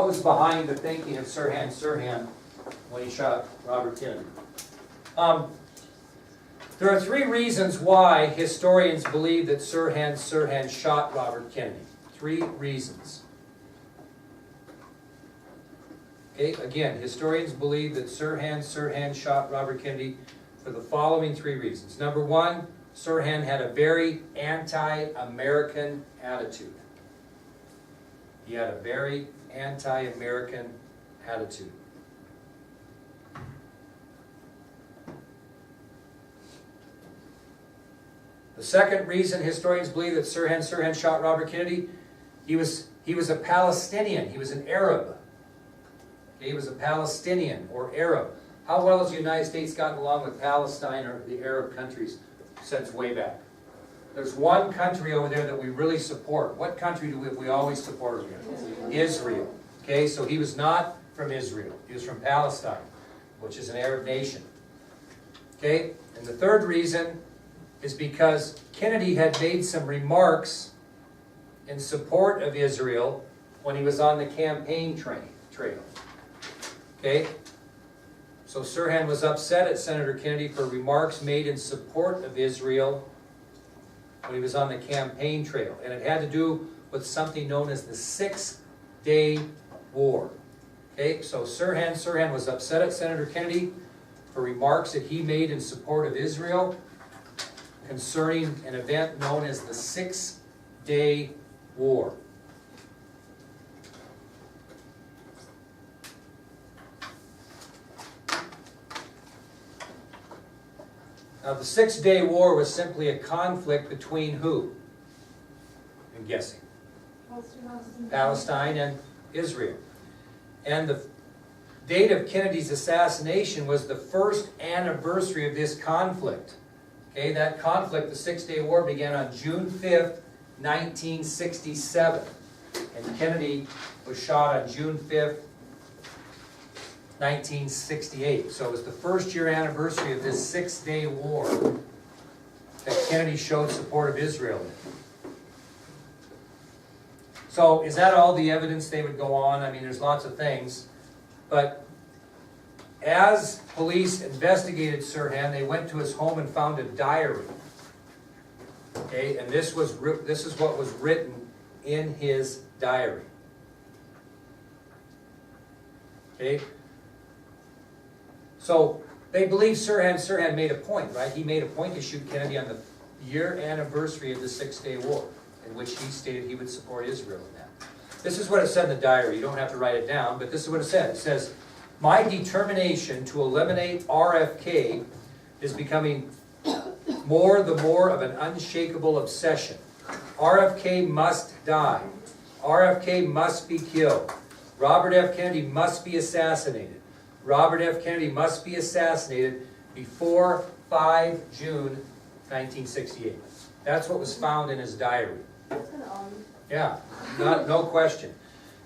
what was behind the thinking of Sirhan when he shot Robert Kennedy? There are three reasons why historians believe that Sirhan shot Robert Kennedy. Three reasons. Okay, again, historians believe that Sirhan shot Robert Kennedy for the following three reasons. Number one, Sirhan had a very anti-American attitude. He had a very anti-American attitude. The second reason historians believe that Sirhan shot Robert Kennedy, he was a Palestinian. He was an Arab. Okay, he was a Palestinian or Arab. How well has the United States gotten along with Palestine or the Arab countries since way back? There's one country over there that we really support. What country do we always support over here? Israel. Okay, so he was not from Israel. He was from Palestine, which is an Arab nation. Okay, and the third reason is because Kennedy had made some remarks in support of Israel when he was on the campaign trail. Okay? So Sirhan was upset at Senator Kennedy for remarks made in support of Israel when he was on the campaign trail. And it had to do with something known as the 6-Day War. Okay? So Sirhan was upset at Senator Kennedy for remarks that he made in support of Israel concerning an event known as the 6-Day War. Now, the 6-Day War was simply a conflict between who? I'm guessing. Palestine and Israel. And the date of Kennedy's assassination was the first anniversary of this conflict. Okay, that conflict, the 6-Day War, began on June 5th, 1967. And Kennedy was shot on June 5th, 1968. So it was the first year anniversary of this 6-Day War that Kennedy showed support of Israel in. So is that all the evidence they would go on? I mean, there's lots of things. But as police investigated Sirhan, they went to his home and found a diary. Okay, and this is what was written in his diary. Okay, so they believe Sirhan made a point, right? He made a point to shoot Kennedy on the year anniversary of the 6-Day War, in which he stated he would support Israel in that. This is what it said in the diary. You don't have to write it down, but this is what it said. It says, "My determination to eliminate RFK is becoming more of an unshakable obsession. RFK must die. RFK must be killed. Robert F. Kennedy must be assassinated. Robert F. Kennedy must be assassinated before 5 June 1968. That's what was found in his diary. That's kind of odd. Yeah, no question.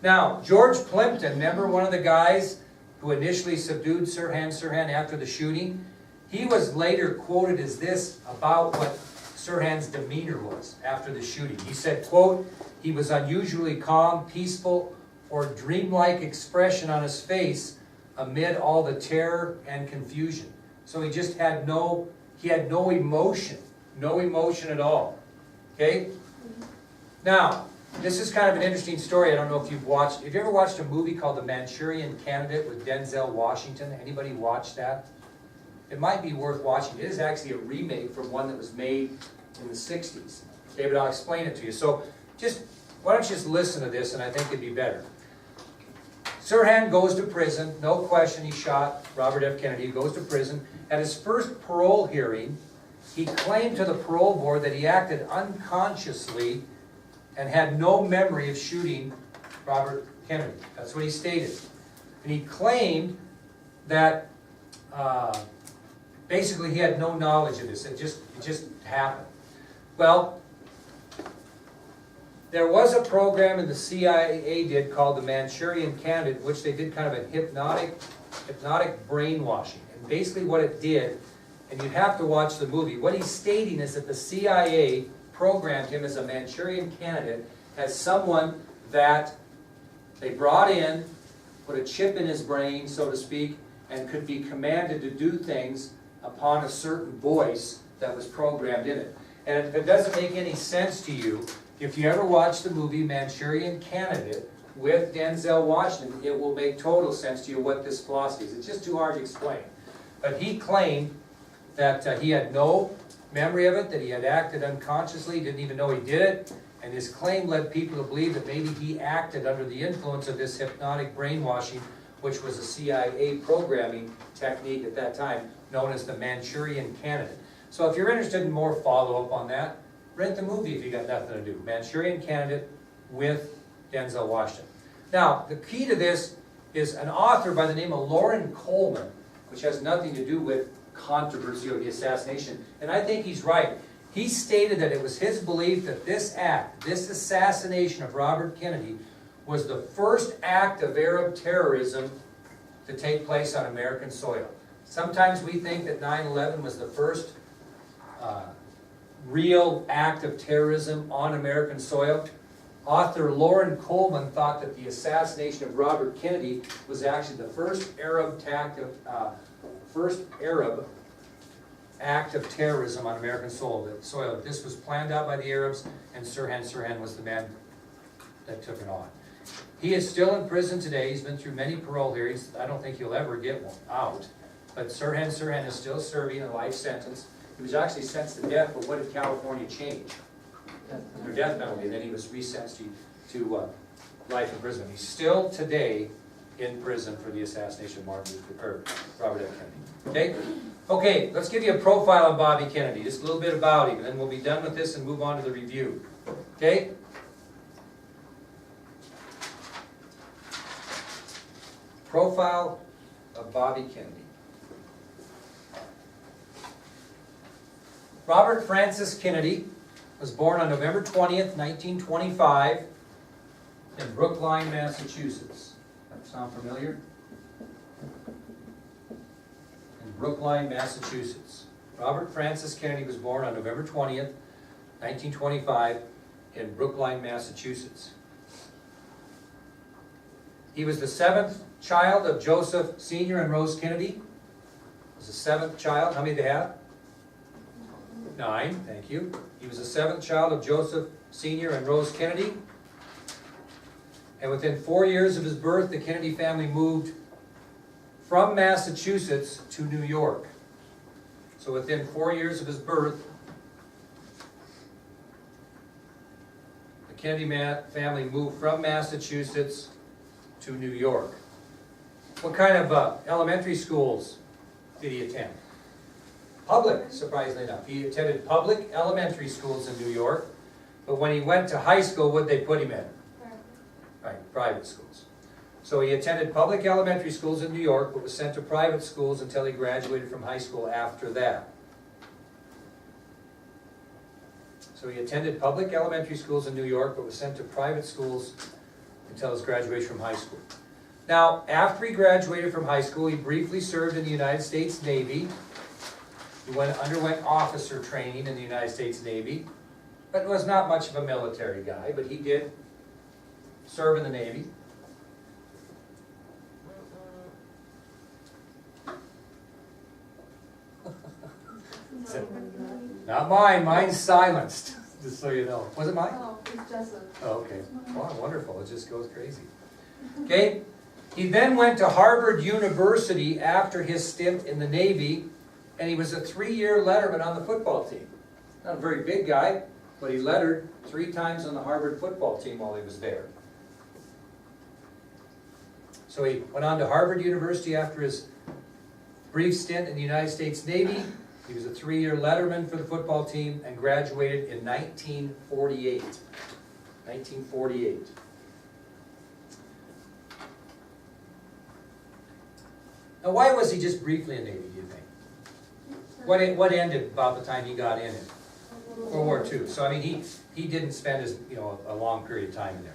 Now, George Plimpton, remember one of the guys who initially subdued Sirhan after the shooting? He was later quoted as this about what Sirhan's demeanor was after the shooting. He said, quote, "He was unusually calm, peaceful, or dreamlike expression on his face amid all the terror and confusion." So he just had no emotion at all. Okay? Now, this is kind of an interesting story. I don't know if you've watched. Have you ever watched a movie called The Manchurian Candidate with Denzel Washington? Anybody watch that? It might be worth watching. It is actually a remake from one that was made in the 60s. Okay, but I'll explain it to you. So why don't you just listen to this, and I think it'd be better. Sirhan goes to prison. No question, he shot Robert F. Kennedy. He goes to prison. At his first parole hearing, he claimed to the parole board that he acted unconsciously and had no memory of shooting Robert Kennedy. That's what he stated. And he claimed that basically he had no knowledge of this. It just happened. Well, there was a program in the CIA did called the Manchurian Candidate, which they did kind of a hypnotic brainwashing. And basically what it did, and you'd have to watch the movie, what he's stating is that the CIA programmed him as a Manchurian Candidate as someone that They brought in, put a chip in his brain, so to speak, and could be commanded to do things upon a certain voice that was programmed in it. And if it doesn't make any sense to you, if you ever watch the movie Manchurian Candidate with Denzel Washington, it will make total sense to you what this philosophy is. It's just too hard to explain. But he claimed that he had no memory of it, that he had acted unconsciously, didn't even know he did it, and his claim led people to believe that maybe he acted under the influence of this hypnotic brainwashing, which was a CIA programming technique at that time, known as the Manchurian Candidate. So if you're interested in more follow-up on that, rent the movie if you got nothing to do. Manchurian Candidate with Denzel Washington. Now, the key to this is an author by the name of Loren Coleman, which has nothing to do with controversy or the assassination, and I think he's right. He stated that it was his belief that this act, this assassination of Robert Kennedy, was the first act of Arab terrorism to take place on American soil. Sometimes we think that 9/11 was the first real act of terrorism on American soil. Author Loren Coleman thought that the assassination of Robert Kennedy was actually the first Arab act of terrorism on American soil. That this was planned out by the Arabs, and Sirhan was the man that took it on. He is still in prison today. He's been through many parole hearings. I don't think he'll ever get one out. But Sirhan is still serving a life sentence. He was actually sentenced to death, but what did California change? Their death penalty, and then he was resentenced to life imprisonment. He's still today in prison for the assassination of Robert F. Kennedy. Okay, let's give you a profile of Bobby Kennedy, just a little bit about him, and then we'll be done with this and move on to the review. Okay? Profile of Bobby Kennedy. Robert Francis Kennedy was born on November 20th, 1925 in Brookline, Massachusetts. That sound familiar? In Brookline, Massachusetts. Robert Francis Kennedy was born on November 20th, 1925 in Brookline, Massachusetts. He was the seventh child of Joseph Sr. and Rose Kennedy. He was the seventh child. How many did they have? 9, thank you. He was the seventh child of Joseph Sr. and Rose Kennedy. And within 4 years of his birth, the Kennedy family moved from Massachusetts to New York. So within 4 years of his birth, the Kennedy family moved from Massachusetts to New York. What kind of elementary schools did he attend? Public, surprisingly enough. He attended public elementary schools in New York, but when he went to high school, what did they put him in? Right, private schools. So he attended public elementary schools in New York, but was sent to private schools until he graduated from high school after that. So he attended public elementary schools in New York, but was sent to private schools until his graduation from high school. Now, after he graduated from high school, he briefly served in the United States Navy. He underwent officer training in the United States Navy, but was not much of a military guy, but he did serve in the Navy. Not mine, mine's silenced, just so you know. Was it mine? No, it's Joseph. Oh, okay. Wow, wonderful, it just goes crazy. Okay, he then went to Harvard University after his stint in the Navy, and he was a 3-year letterman on the football team. Not a very big guy, but he lettered 3 times on the Harvard football team while he was there. So he went on to Harvard University after his brief stint in the United States Navy. He was a 3-year letterman for the football team and graduated in 1948. 1948. Now, why was he just briefly in the Navy, do you think? What ended about the time he got in it? World War II. So, I mean, he didn't spend a long period of time in there.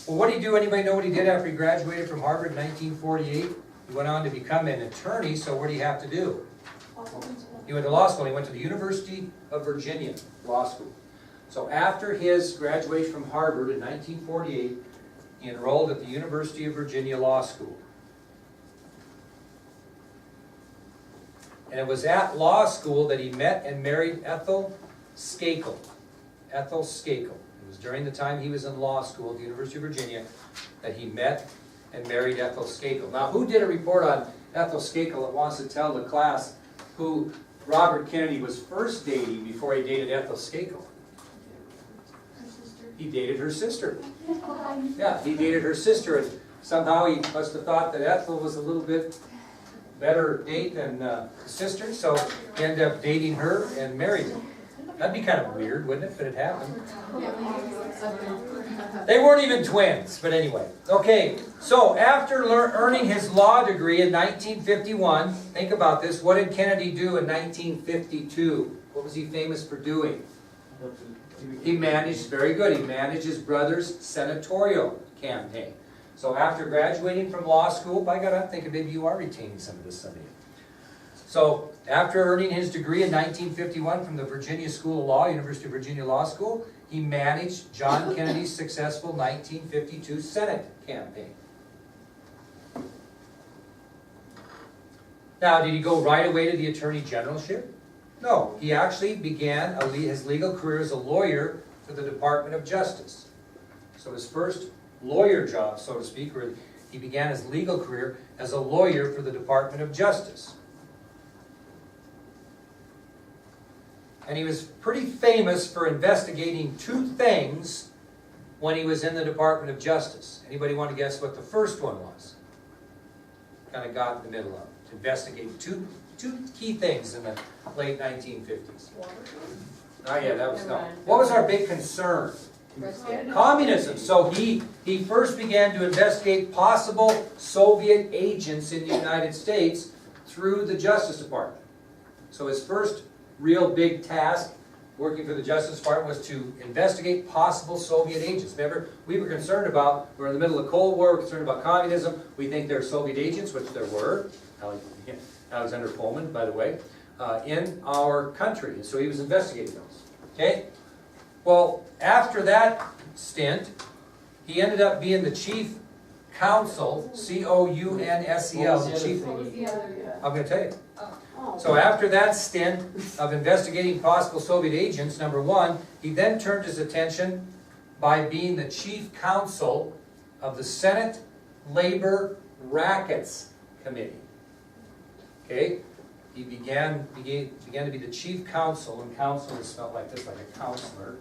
Well, what did he do? Anybody know what he did after he graduated from Harvard in 1948? He went on to become an attorney, so what did he have to do? He went to law school. He went to the University of Virginia Law School. So after his graduation from Harvard in 1948, he enrolled at the University of Virginia Law School. And it was at law school that he met and married Ethel Skakel. Ethel Skakel. It was during the time he was in law school at the University of Virginia that he met and married Ethel Skakel. Now, who did a report on Ethel Skakel that wants to tell the class who Robert Kennedy was first dating before he dated Ethel Skakel? He dated her sister. Yeah, he dated her sister, and somehow he must have thought that Ethel was a little bit better date than his sister, so he ended up dating her and married her. That'd be kind of weird, wouldn't it, if it had happened? They weren't even twins, but anyway. Okay, so after earning his law degree in 1951, think about this, what did Kennedy do in 1952? What was he famous for doing? He managed, very good, he managed his brother's senatorial campaign. So after graduating from law school, by God, I'm thinking maybe you are retaining some of this, some of you. So after earning his degree in 1951 from the Virginia School of Law, University of Virginia Law School, he managed John Kennedy's successful 1952 Senate campaign. Now, did he go right away to the Attorney Generalship? No, he actually began his legal career as a lawyer for the Department of Justice. So his first lawyer job, so to speak, or he began his legal career as a lawyer for the Department of Justice. And he was pretty famous for investigating two things when he was in the Department of Justice. Anybody want to guess what the first one was? Kind of got in the middle of it. Investigate two key things in the late 1950s. Oh yeah, that was no. What was our big concern? Communism. So he first began to investigate possible Soviet agents in the United States through the Justice Department. So his first real big task working for the Justice Department was to investigate possible Soviet agents. Remember, we were concerned about, we're in the middle of the Cold War, we're concerned about communism, we think they're Soviet agents, which there were, Alexander Pullman, by the way, in our country. And so he was investigating those. Okay? Well, after that stint, he ended up being the chief counsel, C-O-U-N-S-E-L, the chief. I'm going to tell you. So after that stint of investigating possible Soviet agents, number one, he then turned his attention by being the chief counsel of the Senate Labor Rackets Committee. Okay? He began to be the chief counsel, and counsel is spelled like this, like a counselor.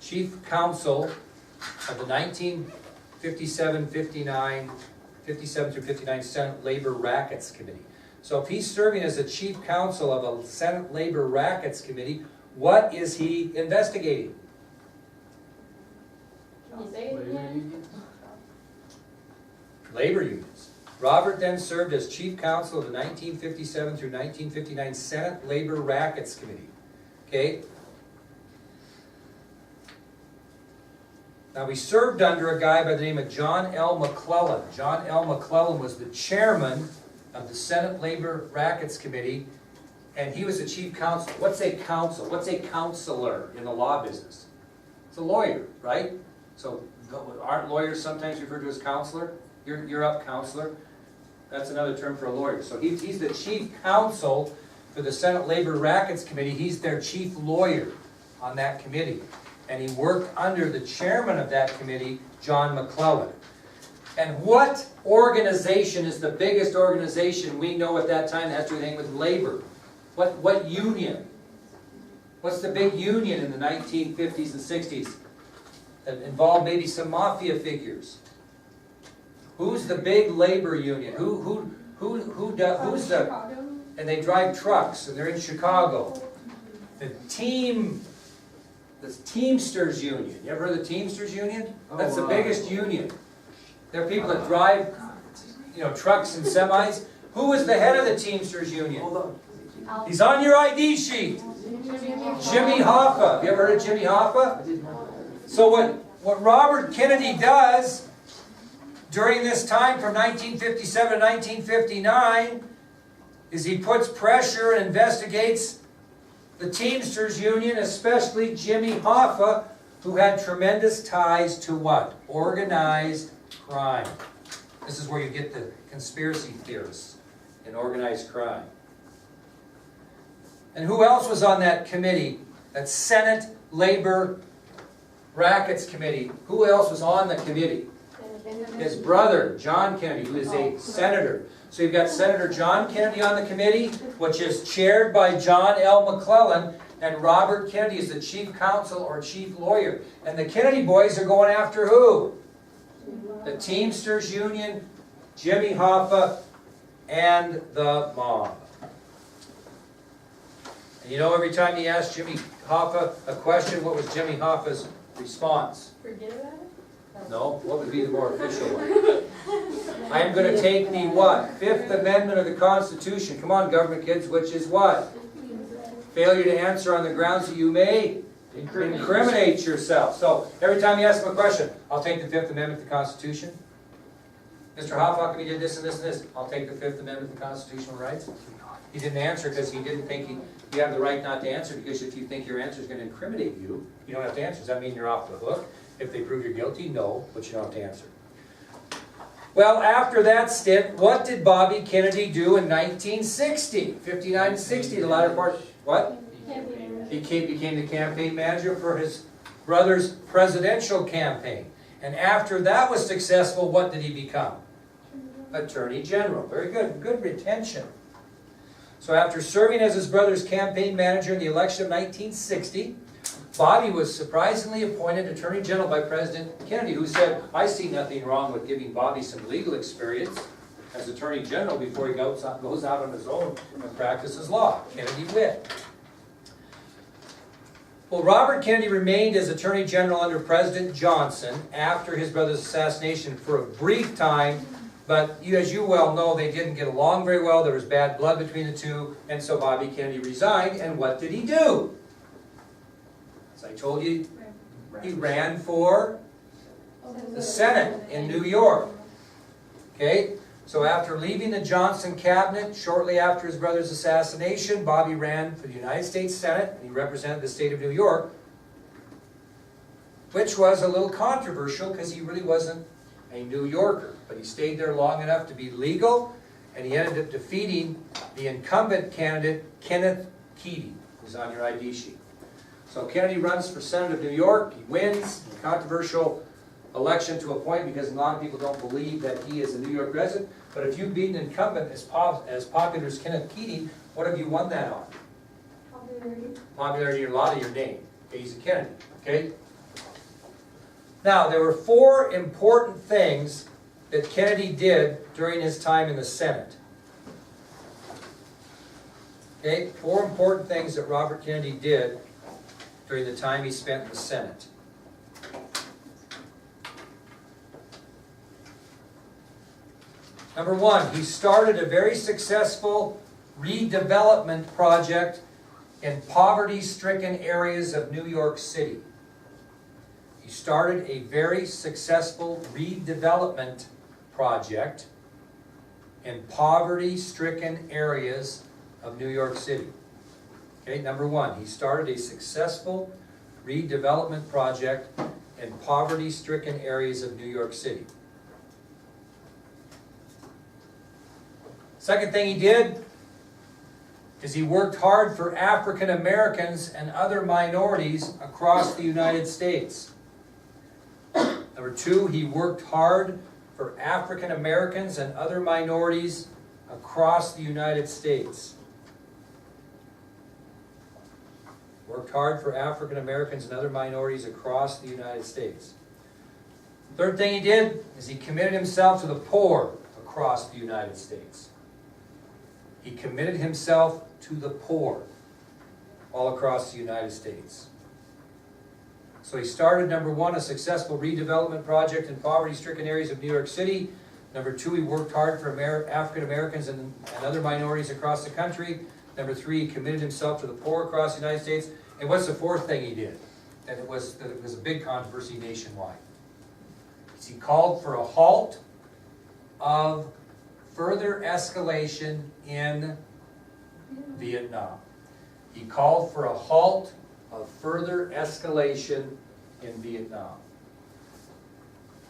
Chief counsel of the 1957 through 59 Senate Labor Rackets Committee. So if he's serving as a chief counsel of a Senate Labor Rackets Committee, what is he investigating? Labor unions. Robert then served as chief counsel of the 1957 through 1959 Senate Labor Rackets Committee. Okay? Now, we served under a guy by the name of John L. McClellan. John L. McClellan was the chairman of the Senate Labor Rackets Committee, and he was the chief counsel. What's a counsel? What's a counselor in the law business? It's a lawyer, right? So, aren't lawyers sometimes referred to as counselor? You're up, counselor. That's another term for a lawyer. So he's the chief counsel for the Senate Labor Rackets Committee. He's their chief lawyer on that committee. And he worked under the chairman of that committee, John McClellan. And what organization is the biggest organization we know at that time that has to do anything with labor? What union? What's the big union in the 1950s and 60s that involved maybe some mafia figures? Who's the big labor union? Who's the? And they drive trucks, and they're in Chicago. The Teamsters Union. You ever heard of the Teamsters Union? That's the biggest union. There are people that drive, trucks and semis. Who was the head of the Teamsters Union? He's on your ID sheet. Jimmy Hoffa. Have you ever heard of Jimmy Hoffa? So what Robert Kennedy does during this time from 1957 to 1959 is he puts pressure and investigates the Teamsters Union, especially Jimmy Hoffa, who had tremendous ties to what? Organized crime. This is where you get the conspiracy theorists in organized crime. And who else was on that committee? That Senate Labor Rackets Committee. Who else was on the committee? His brother, John Kennedy, who is a senator. So you've got Senator John Kennedy on the committee, which is chaired by John L. McClellan, and Robert Kennedy is the chief counsel or chief lawyer. And the Kennedy boys are going after who? The Teamsters Union, Jimmy Hoffa, and the mob. And you know, every time you ask Jimmy Hoffa a question, what was Jimmy Hoffa's response? Forget about it? No, what would be the more official one? I am going to take the what? Fifth Amendment of the Constitution. Come on, government kids, which is what? Failure to answer on the grounds that you may incriminate yourself. So, every time you ask them a question, I'll take the Fifth Amendment of the Constitution. Mr. Hoffa, how come you did this and this and this? I'll take the Fifth Amendment of the Constitutional Rights. He didn't answer because he didn't think you have the right not to answer, because if you think your answer is going to incriminate you, you don't have to answer. Does that mean you're off the hook? If they prove you're guilty, no, but you don't have to answer. Well, after that stint, what did Bobby Kennedy do in 1960? 59 and 60, the latter part. What? He became the campaign manager for his brother's presidential campaign. And after that was successful, what did he become? Attorney General. Very good. Good retention. So after serving as his brother's campaign manager in the election of 1960, Bobby was surprisingly appointed Attorney General by President Kennedy, who said, I see nothing wrong with giving Bobby some legal experience as Attorney General before he goes out on his own and practices law. Kennedy wit. Well, Robert Kennedy remained as Attorney General under President Johnson after his brother's assassination for a brief time, but as you well know, they didn't get along very well. There was bad blood between the two, and so Bobby Kennedy resigned, and what did he do? As I told you, he ran for the Senate in New York. Okay? So after leaving the Johnson cabinet, shortly after his brother's assassination, Bobby ran for the United States Senate, and he represented the state of New York, which was a little controversial because he really wasn't a New Yorker. But he stayed there long enough to be legal, and he ended up defeating the incumbent candidate, Kenneth Keating, who's on your ID sheet. So Kennedy runs for Senate of New York. He wins a controversial election to a point because a lot of people don't believe that he is a New York resident. But if you beat an incumbent as popular as Kenneth Keating, what have you won that on? Popularity. Popularity, a lot of your name. Okay, he's a Kennedy. Okay? Now, there were 4 important things that Kennedy did during his time in the Senate. Okay? 4 important things that Robert Kennedy did during the time he spent in the Senate. Number 1, he started a very successful redevelopment project in poverty-stricken areas of New York City. He started a very successful redevelopment project in poverty-stricken areas of New York City. Okay, number 1, he started a successful redevelopment project in poverty-stricken areas of New York City. Second thing he did is he worked hard for African Americans and other minorities across the United States. Number 2, he worked hard for African Americans and other minorities across the United States. Worked hard for African Americans and other minorities across the United States. Third thing he did is he committed himself to the poor across the United States. He committed himself to the poor all across the United States. So he started, number 1, a successful redevelopment project in poverty-stricken areas of New York City. Number 2, he worked hard for African Americans and other minorities across the country. Number 3, he committed himself to the poor across the United States. And what's the 4th thing he did? That it was a big controversy nationwide. He called for a halt of further escalation in Vietnam. He called for a halt of further escalation in Vietnam.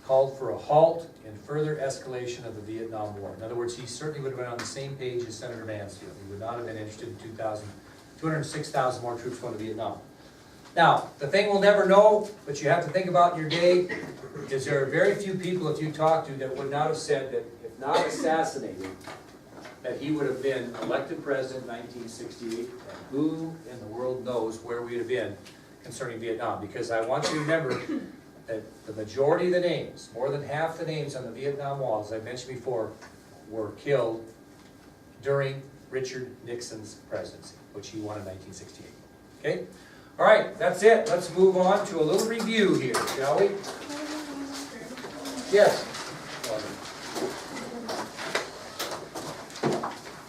Called for a halt and further escalation of the Vietnam War. In other words, he certainly would have been on the same page as Senator Mansfield. He would not have been interested in 206,000 more troops going to Vietnam. Now, the thing we'll never know, but you have to think about in your day, is there are very few people, if you talk to, that would not have said that, if not assassinated, that he would have been elected president in 1968, and who in the world knows where we would have been concerning Vietnam. Because I want you to remember that the majority of the names, more than half the names on the Vietnam Wall, as I mentioned before, were killed during Richard Nixon's presidency, which he won in 1968. Okay? All right, that's it. Let's move on to a little review here, shall we? Yes.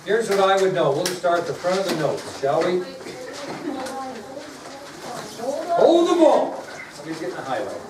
Here's what I would know. We'll start at the front of the notes, shall we? Hold the ball. Somebody's getting a highlight.